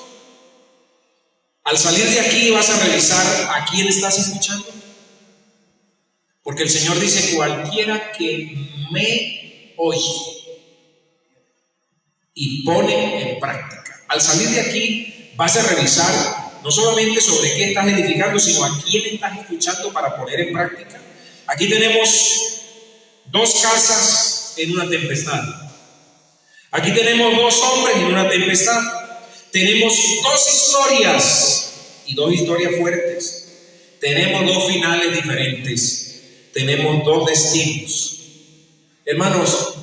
al salir de aquí vas a revisar a quién estás escuchando. Porque el Señor dice: cualquiera que me oye y pone en práctica. Al salir de aquí vas a revisar no solamente sobre qué estás edificando, sino a quién estás escuchando para poner en práctica. Aquí tenemos dos casas en una tempestad. Aquí tenemos dos hombres en una tempestad. Tenemos dos historias, y dos historias fuertes. Tenemos dos finales diferentes. Tenemos dos destinos. Hermanos,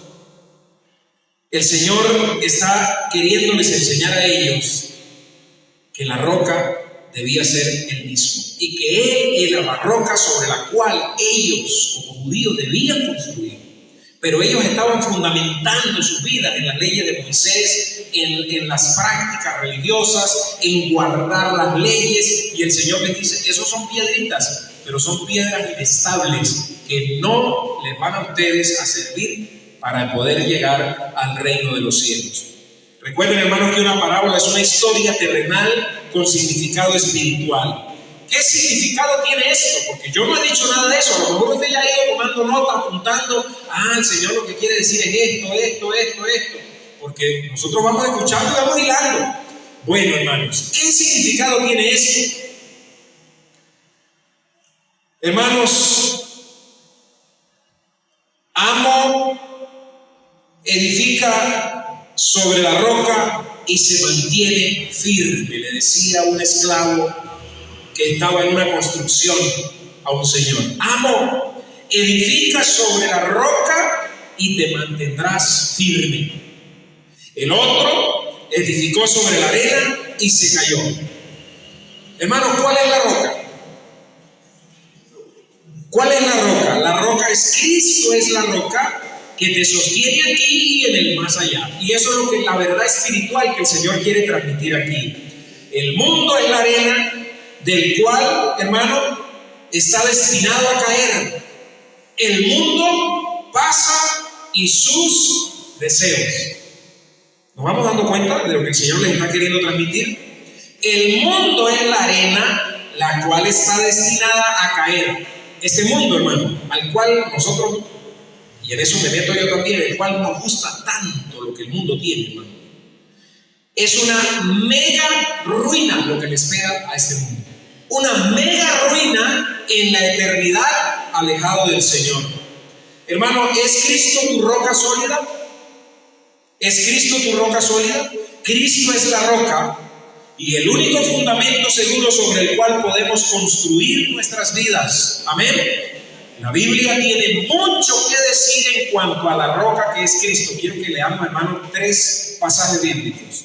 el Señor está queriéndoles enseñar a ellos que la roca debía ser Él mismo, y que Él era la roca sobre la cual ellos como judíos debían construir. Pero ellos estaban fundamentando sus vidas en las leyes de Moisés, en las prácticas religiosas, en guardar las leyes, y el Señor les dice: esos son piedritas, pero son piedras inestables que no les van a ustedes a servir para poder llegar al reino de los cielos. Recuerden, hermanos, que una parábola es una historia terrenal con significado espiritual. ¿Qué significado tiene esto? Porque yo no he dicho nada de eso. A lo mejor usted ya ha ido tomando nota, apuntando: el Señor lo que quiere decir es esto. Porque nosotros vamos escuchando y vamos hilando. Bueno, hermanos, ¿qué significado tiene esto? Hermanos, Amo edifica sobre la roca y se mantiene firme, le decía un esclavo que estaba en una construcción a un señor. Amo edifica sobre la roca y te mantendrás firme. El otro edificó sobre la arena y se cayó. Hermanos, ¿cuál es la roca? ¿Cuál es la roca? La roca es Cristo, es la roca que te sostiene aquí y en el más allá. Y eso es lo que la verdad espiritual que el Señor quiere transmitir aquí. El mundo es la arena del cual, hermano, está destinado a caer. El mundo pasa y sus deseos. ¿Nos vamos dando cuenta de lo que el Señor les está queriendo transmitir? El mundo es la arena la cual está destinada a caer. Este mundo, hermano, al cual nosotros, y en eso me meto yo también, el cual nos gusta tanto lo que el mundo tiene, hermano, es una mega ruina lo que le espera a este mundo. Una mega ruina en la eternidad, alejado del Señor. Hermano, ¿es Cristo tu roca sólida? ¿Es Cristo tu roca sólida? Cristo es la roca y el único fundamento seguro sobre el cual podemos construir nuestras vidas. Amén. La Biblia tiene mucho que decir en cuanto a la roca que es Cristo. Quiero que leamos, hermano, 3 pasajes bíblicos.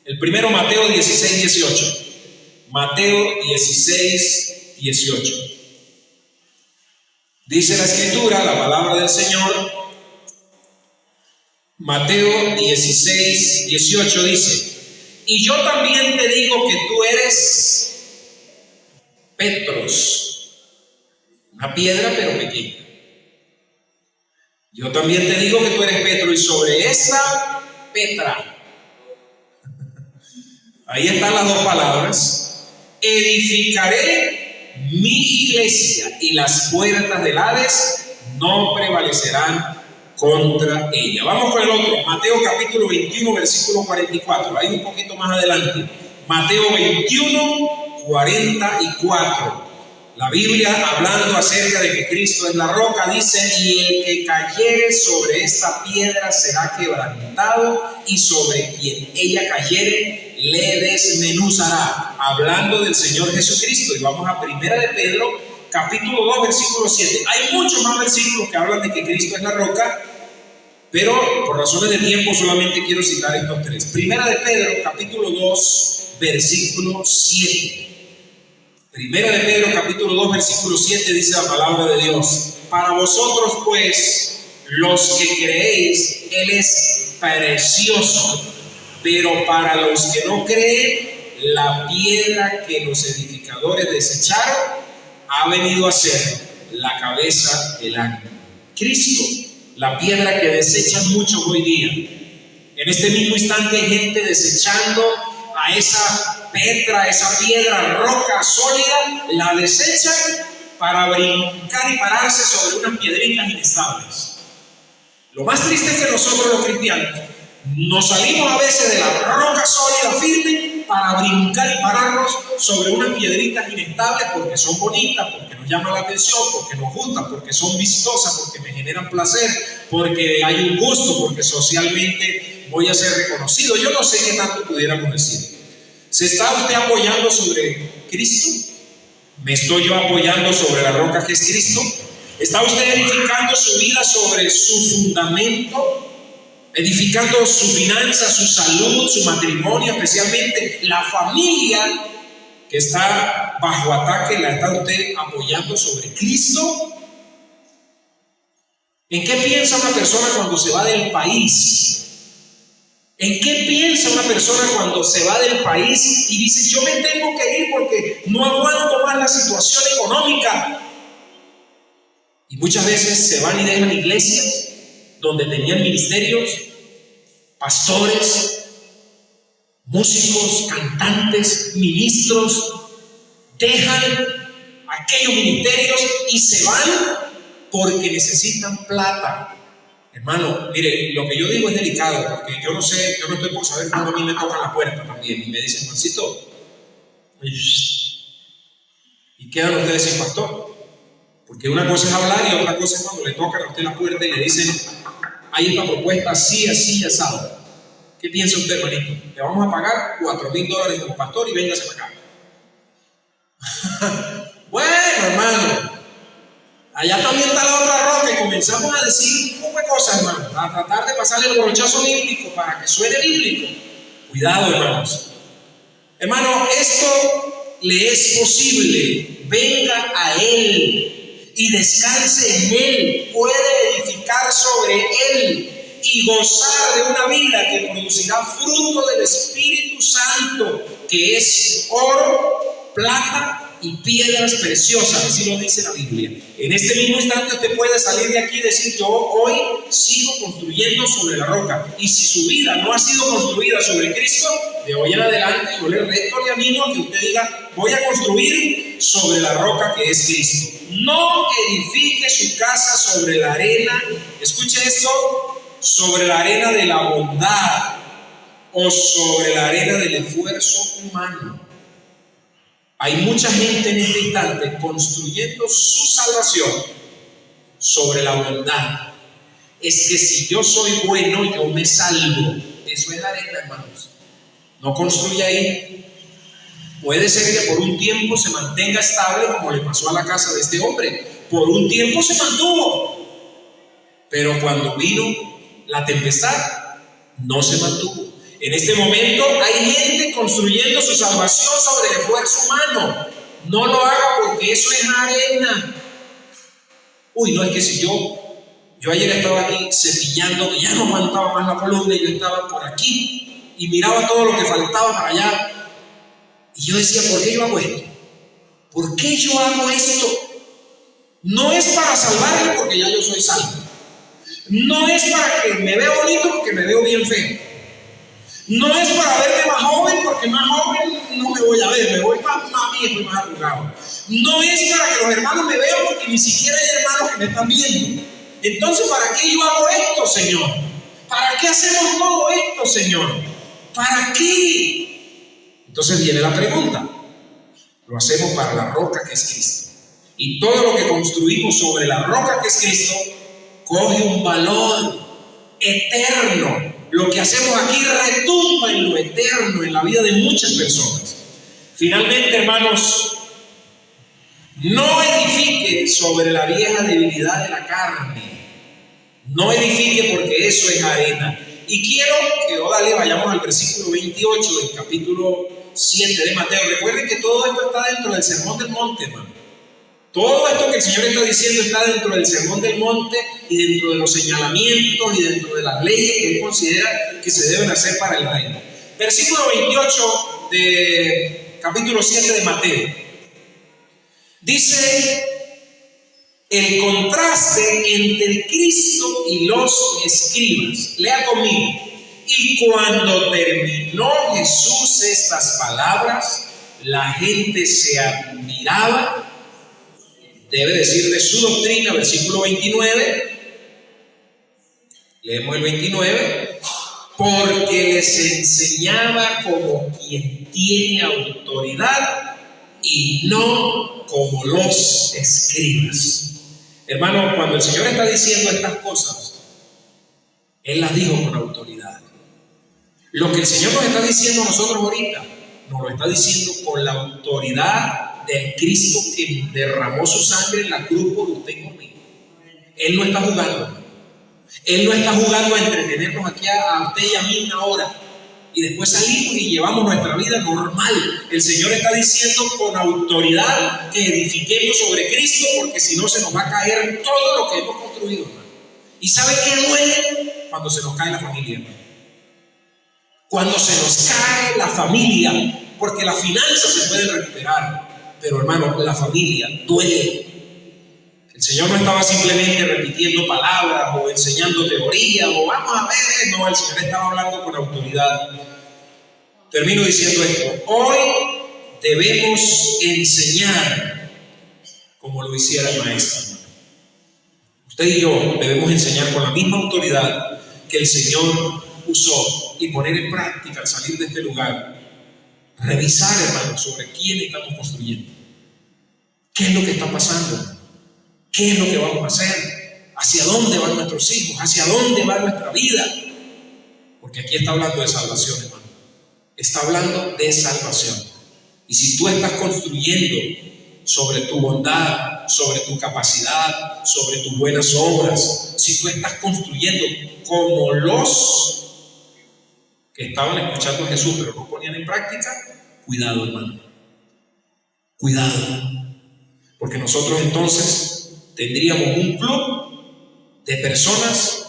El primero, Mateo 16, 18. Mateo 16, 18. Dice la Escritura, la palabra del Señor. Mateo 16, 18 dice: y yo también te digo que tú eres Petros, una piedra pero pequeña. Yo también te digo que tú eres Petro, y sobre esta Petra, ahí están las dos palabras, edificaré mi iglesia, y las puertas del Hades no prevalecerán contra ella. Vamos con el otro, Mateo capítulo 21, versículo 44, ahí un poquito más adelante. Mateo 21, 44. La Biblia, hablando acerca de que Cristo es la roca, dice: y el que cayere sobre esta piedra será quebrantado, y sobre quien ella cayere le desmenuzará. Hablando del Señor Jesucristo. Y vamos a Primera de Pedro capítulo 2, versículo 7. Hay muchos más versículos que hablan de que Cristo es la roca, pero por razones de tiempo solamente quiero citar estos 3. Primera de Pedro capítulo 2, versículo 7. Primera de Pedro capítulo 2, versículo 7 dice la palabra de Dios: para vosotros pues, los que creéis, Él es precioso, pero para los que no creen, la piedra que los edificadores desecharon ha venido a ser la cabeza del ángulo. Cristo, la piedra que desechan muchos hoy día. En este mismo instante hay gente desechando a esa petra, esa piedra, roca sólida, la desechan para brincar y pararse sobre unas piedritas inestables. Lo más triste es que nosotros los cristianos nos salimos a veces de la roca sólida firme para brincar y pararnos sobre unas piedritas inestables porque son bonitas, porque nos llaman la atención, porque nos gustan, porque son vistosas, porque me generan placer, porque hay un gusto, porque socialmente voy a ser reconocido. Yo no sé qué tanto pudiéramos decir. ¿Se está usted apoyando sobre Cristo? ¿Me estoy yo apoyando sobre la roca que es Cristo? ¿Está usted edificando su vida sobre su fundamento? Edificando su finanza, su salud, su matrimonio, especialmente la familia que está bajo ataque, ¿la está usted apoyando sobre Cristo? ¿En qué piensa una persona cuando se va del país? ¿En qué piensa una persona cuando se va del país y dice, yo me tengo que ir porque no aguanto más la situación económica? Y muchas veces se van y dejan iglesias donde tenían ministerios, pastores, músicos, cantantes, ministros, dejan aquellos ministerios y se van porque necesitan plata. Hermano, mire, lo que yo digo es delicado, porque yo no sé, yo no estoy por saber cuándo a mí me tocan la puerta también y me dicen, Juancito, y quedan ustedes sin pastor. Porque una cosa es hablar y otra cosa es cuando le tocan a usted la puerta y le dicen, hay esta propuesta así, así, asado. ¿Qué piensa usted, hermanito? Le vamos a pagar $4,000 como pastor y véngase para acá. Bueno, hermano, allá también está la otra roca y comenzamos a decir un poco de cosas, hermano, a tratar de pasarle el brochazo bíblico para que suene bíblico. Cuidado, hermanos. Hermano, esto le es posible. Venga a Él y descanse en Él, puede edificar sobre Él y gozar de una vida que producirá fruto del Espíritu Santo, que es oro, plata y piedras preciosas, así lo dice la Biblia. En este mismo instante usted puede salir de aquí y decir, yo hoy sigo construyendo sobre la roca. Y si su vida no ha sido construida sobre Cristo, de hoy en adelante yo le reto, le animo a que usted diga, voy a construir sobre la roca que es Cristo. No edifique su casa sobre la arena, escuche esto, sobre la arena de la bondad o sobre la arena del esfuerzo humano. Hay mucha gente en este instante construyendo su salvación sobre la bondad. Es que si yo soy bueno, yo me salvo. Eso es arena, hermanos. No construya ahí. Puede ser que por un tiempo se mantenga estable, como le pasó a la casa de este hombre. Por un tiempo se mantuvo. Pero cuando vino la tempestad, no se mantuvo. En este momento hay gente construyendo su salvación sobre el esfuerzo humano. No lo haga porque eso es arena. Uy, no, es que si yo ayer estaba aquí cepillando, que ya no aguantaba más la columna y yo estaba por aquí y miraba todo lo que faltaba para allá. Y yo decía, ¿por qué yo hago esto? ¿Por qué yo hago esto? No es para salvarme porque ya yo soy salvo. No es para que me vea bonito porque me veo bien feo. No es para verme más joven porque más joven no me voy a ver, me voy más viejo y más arrugado. No es para que los hermanos me vean porque ni siquiera hay hermanos que me están viendo. Entonces, ¿para qué yo hago esto, Señor? ¿Para qué hacemos todo esto, Señor? ¿Para qué? Entonces viene la pregunta. Lo hacemos para la roca que es Cristo. Y todo lo que construimos sobre la roca que es Cristo coge un valor eterno. Lo que hacemos aquí retumba en lo eterno, en la vida de muchas personas. Finalmente, hermanos, no edifique sobre la vieja debilidad de la carne. No edifique porque eso es arena. Y quiero que vayamos al versículo 28 del capítulo 7 de Mateo. Recuerden que todo esto está dentro del Sermón del Monte, hermano. Todo esto que el Señor está diciendo está dentro del Sermón del Monte y dentro de los señalamientos y dentro de las leyes que Él considera que se deben hacer para el reino. Versículo 28 de capítulo 7 de Mateo. Dice, el contraste entre Cristo y los escribas. Lea conmigo. Y cuando terminó Jesús estas palabras, la gente se admiraba, debe decir, de su doctrina, versículo 29. Leemos el 29. Porque les enseñaba como quien tiene autoridad y no como los escribas. Hermano, cuando el Señor está diciendo estas cosas, Él las dijo con autoridad. Lo que el Señor nos está diciendo a nosotros ahorita, nos lo está diciendo con la autoridad del Cristo que derramó su sangre en la cruz por usted y por mí. Él no está jugando. Él no está jugando a entretenernos aquí a usted y a mí una hora y después salimos y llevamos nuestra vida normal. El Señor está diciendo con autoridad que edifiquemos sobre Cristo, porque si no se nos va a caer todo lo que hemos construido, hermano. ¿Y sabe qué duele? Cuando se nos cae la familia, hermano. Cuando se nos cae la familia, porque las finanzas se pueden recuperar, pero hermano, la familia duele. El Señor no estaba simplemente repitiendo palabras o enseñando teoría o vamos a ver, no, el Señor estaba hablando con autoridad. Termino diciendo esto: hoy debemos enseñar como lo hiciera el maestro. Usted y yo debemos enseñar con la misma autoridad que el Señor usó y poner en práctica al salir de este lugar. Revisar, hermano, sobre quién estamos construyendo, qué es lo que está pasando, qué es lo que vamos a hacer, hacia dónde van nuestros hijos, hacia dónde va nuestra vida. Porque aquí está hablando de salvación, hermano. Está hablando de salvación. Y si tú estás construyendo sobre tu bondad, sobre tu capacidad, sobre tus buenas obras, si tú estás construyendo como los que estaban escuchando a Jesús pero no ponían en práctica, cuidado, hermano. Cuidado. Porque nosotros entonces tendríamos un club de personas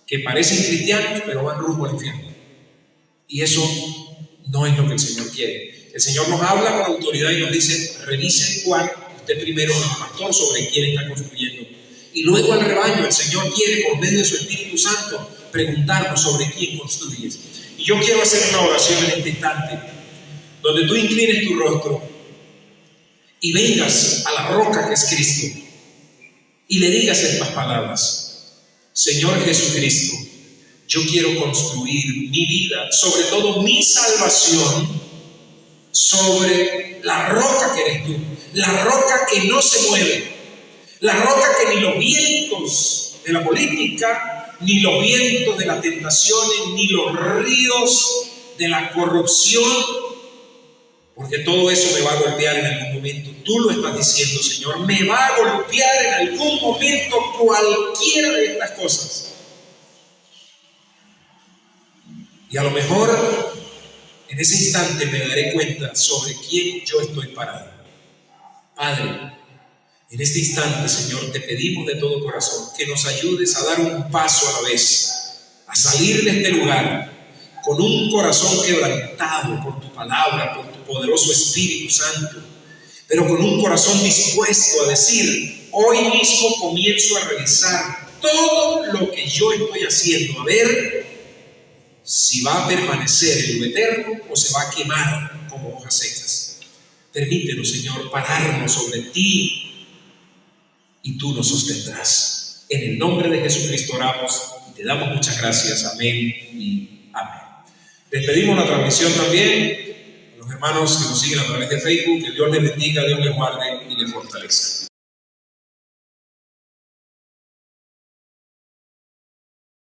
que parecen cristianos pero van rumbo al infierno. Y eso no es lo que el Señor quiere. El Señor nos habla con autoridad y nos dice: revisen cuál, usted primero como pastor, sobre quién está construyendo. Y luego al rebaño, el Señor quiere, por medio de su Espíritu Santo, preguntarnos sobre quién construyes. Y yo quiero hacer una oración en este instante, donde tú inclines tu rostro y vengas a la roca que es Cristo y le digas estas palabras: Señor Jesucristo, yo quiero construir mi vida, sobre todo mi salvación, sobre la roca que eres tú, la roca que no se mueve, la roca que ni los vientos de la política, ni los vientos de las tentaciones, ni los ríos de la corrupción, porque todo eso me va a golpear en algún momento. Tú lo estás diciendo, Señor, me va a golpear en algún momento cualquiera de estas cosas. Y a lo mejor en ese instante me daré cuenta sobre quién yo estoy parado. Padre, en este instante, Señor, te pedimos de todo corazón que nos ayudes a dar un paso a la vez, a salir de este lugar con un corazón quebrantado por tu palabra, por tu poderoso Espíritu Santo, pero con un corazón dispuesto a decir: hoy mismo comienzo a revisar todo lo que yo estoy haciendo, a ver si va a permanecer en lo eterno o se va a quemar como hojas secas. Permítenos, Señor, pararnos sobre ti y tú nos sostendrás. En el nombre de Jesucristo oramos y te damos muchas gracias. Amén y amén. Despedimos la transmisión también a los hermanos que nos siguen a través de Facebook. Que Dios les bendiga, Dios les guarde y les fortalezca.